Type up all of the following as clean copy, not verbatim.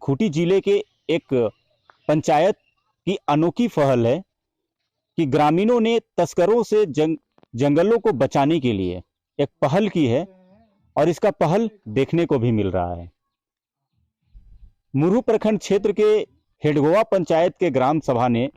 खूंटी जिले के एक पंचायत की अनोखी पहल है कि ग्रामीणों ने तस्करों से जंगलों को बचाने के लिए एक पहल की है और इसका पहल देखने को भी मिल रहा है। मुरहू प्रखंड क्षेत्र के हेडगोवा पंचायत के ग्राम सभा ने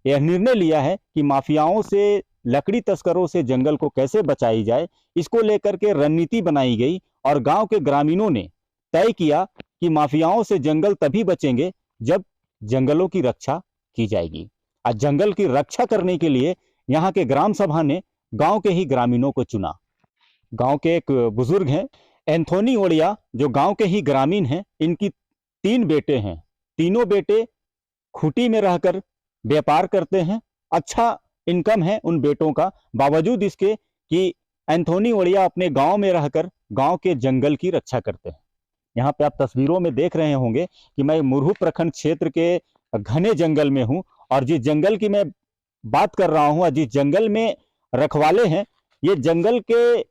यह निर्णय लिया है कि माफियाओं से, लकड़ी तस्करों से जंगल को कैसे बचाई जाए, इसको लेकर के रणनीति बनाई गई और गांव के ग्रामीणों ने तय किया कि माफियाओं से जंगल तभी बचेंगे जब जंगलों की रक्षा की जाएगी। आज जंगल की रक्षा करने के लिए यहाँ के ग्राम सभा ने गांव के ही ग्रामीणों को चुना। गांव के एक बुजुर्ग हैं एंथोनी ओडिया, जो गांव के ही ग्रामीण हैं। इनकी 3 बेटे हैं। तीनों बेटे खूंटी में रहकर व्यापार करते हैं। अच्छा इनकम है उन बेटों का, बावजूद इसके कि एंथोनी ओडिया अपने गांव में रहकर गांव के जंगल की रक्षा करते हैं। यहाँ पे आप तस्वीरों में देख रहे होंगे कि मैं मुरहू प्रखंड क्षेत्र के घने जंगल में हूँ और जिस जंगल की मैं बात कर रहा हूँ, जिस जंगल में रखवाले हैं, ये जंगल के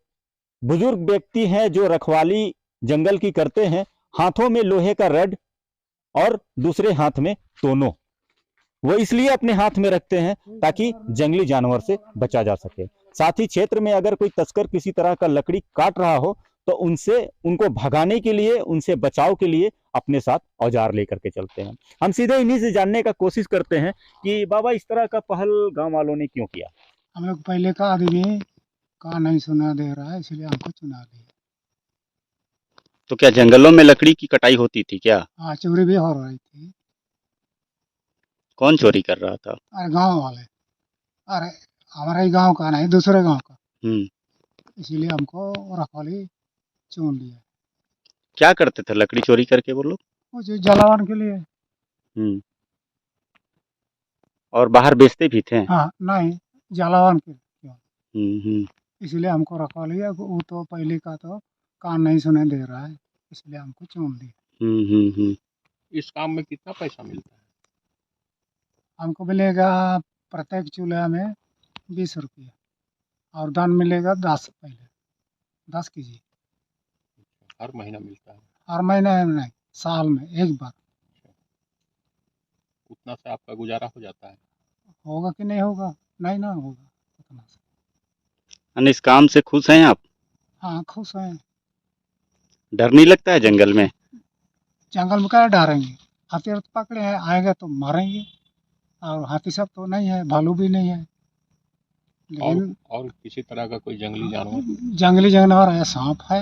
बुजुर्ग व्यक्ति हैं जो रखवाली जंगल की करते हैं। हाथों में लोहे का रड और दूसरे हाथ में तोनो, वो इसलिए अपने हाथ में रखते हैं ताकि जंगली जानवर से बचा जा सके। साथ ही क्षेत्र में अगर कोई तस्कर किसी तरह का लकड़ी काट रहा हो तो उनको भगाने के लिए, उनसे बचाव के लिए अपने साथ औजार लेकर के चलते हैं। हम सीधे इन्हीं से जानने का कोशिश करते हैं कि बाबा इस तरह का पहल गांव वालों ने क्यों किया। हम लोग पहले का आदमी का नहीं सुना दे रहा है, इसलिए हमको चुना दिया। तो क्या जंगलों में लकड़ी की कटाई होती थी क्या? हाँ, चोरी भी हो रही थी। कौन चोरी कर रहा था? अरे गांव वाले, अरे हमारे ही गांव का नहीं, दूसरे गांव का। इसीलिए हमको रखवाली चुन लिया। क्या करते थे लकड़ी चोरी करके वो लोग? वो जो जलावन के लिए। और बाहर बेचते भी थे? हाँ, नहीं, जलावन के लिए। इसलिए हमको रखवा लिया। वो तो पहले का तो कान नहीं सुने दे रहा है, इसलिए हमको चुन लिया। इस काम में कितना पैसा मिलता है? हमको मिलेगा प्रत्येक चूल्हा में 20 रुपया और दान मिलेगा 10 केजी। हर महीना मिलता है? हर महीने नहीं, साल में एक बार। उतना से आपका गुजारा हो जाता है? होगा कि नहीं होगा, नहीं ना होगा उतना से। इस काम से खुश हैं आप? हाँ, खुश हैं। डर नहीं लगता है जंगल में? जंगल में क्या डरेंगे, हाथी पकड़े हैं, आएगा तो मारेंगे। और हाथी सब तो नहीं है, भालू भी नहीं है। लेकिन और किसी तरह का कोई जंगली जानवर है, सांप है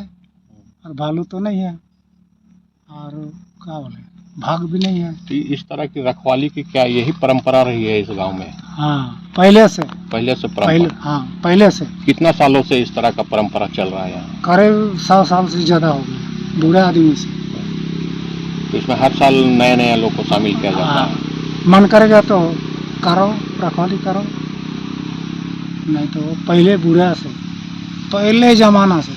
और भालू तो नहीं है। और क्या बोले, भाग भी नहीं है। तो इस तरह की रखवाली की क्या यही परंपरा रही है इस गांव में? हाँ, पहले से पहले से। कितना सालों से इस तरह का परंपरा चल रहा है? करीब 100 साल से ज्यादा हो गया, बूढ़े आदमी से। तो इसमें हर साल नए नए लोग को शामिल किया जाता है? मन करेगा तो करो, रखवाली करो, नहीं तो पहले बूढ़ा से, पहले जमाना से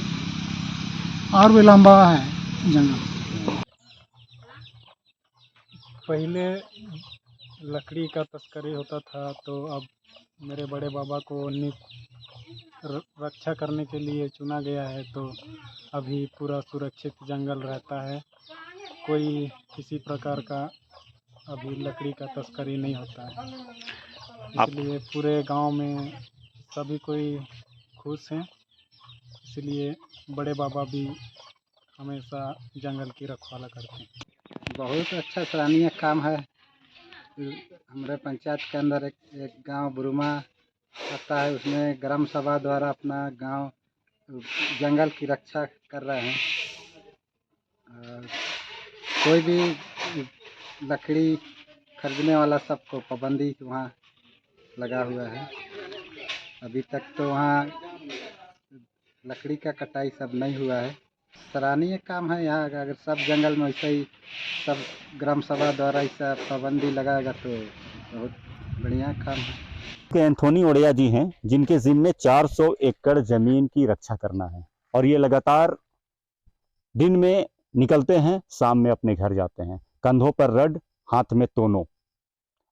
और भी लंबा है जंगल। पहले लकड़ी का तस्करी होता था, तो अब मेरे बड़े बाबा को रक्षा करने के लिए चुना गया है। तो अभी पूरा सुरक्षित जंगल रहता है, कोई किसी प्रकार का अभी लकड़ी का तस्करी नहीं होता है। इसलिए पूरे गांव में सभी कोई खुश हैं। इसलिए बड़े बाबा भी हमेशा जंगल की रखवाला करते हैं। बहुत अच्छा सराहनीय काम है। हमारे पंचायत के अंदर एक गांव बुरुमा आता है, उसमें ग्राम सभा द्वारा अपना गांव जंगल की रक्षा कर रहे हैं। कोई भी लकड़ी खरीदने वाला सबको पाबंदी वहाँ लगा हुआ है। अभी तक तो वहाँ लकड़ी का कटाई सब नहीं हुआ है। सराहनीय काम है। यहाँ अगर सब जंगल में ऐसे ही सब ग्राम सभा द्वारा ऐसा पाबंदी लगाएगा तो बहुत बढ़िया काम है। एंथोनी ओडिया जी हैं, जिनके जिम्मे 400 एकड़ जमीन की रक्षा करना है और ये लगातार दिन में निकलते हैं, शाम में अपने घर जाते हैं। कंधों पर रड, हाथ में तोनो,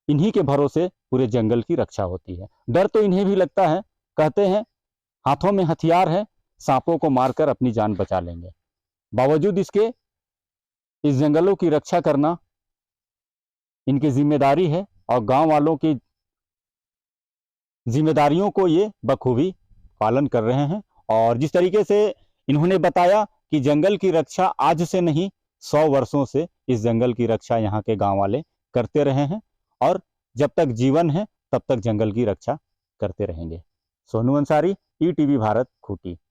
इन्हीं के भरोसे पूरे जंगल की रक्षा होती है। डर तो इन्हें भी लगता है, कहते हैं हाथों में हथियार है, सांपों को मारकर अपनी जान बचा लेंगे। बावजूद इसके इस जंगलों की रक्षा करना इनकी जिम्मेदारी है और गांव वालों की जिम्मेदारियों को ये बखूबी पालन कर रहे हैं। और जिस तरीके से इन्होंने बताया कि जंगल की रक्षा आज से नहीं 100 वर्षों से इस जंगल की रक्षा यहाँ के गांव वाले करते रहे हैं और जब तक जीवन है तब तक जंगल की रक्षा करते रहेंगे। सोनू अंसारी, ईटीवी भारत, खूंटी।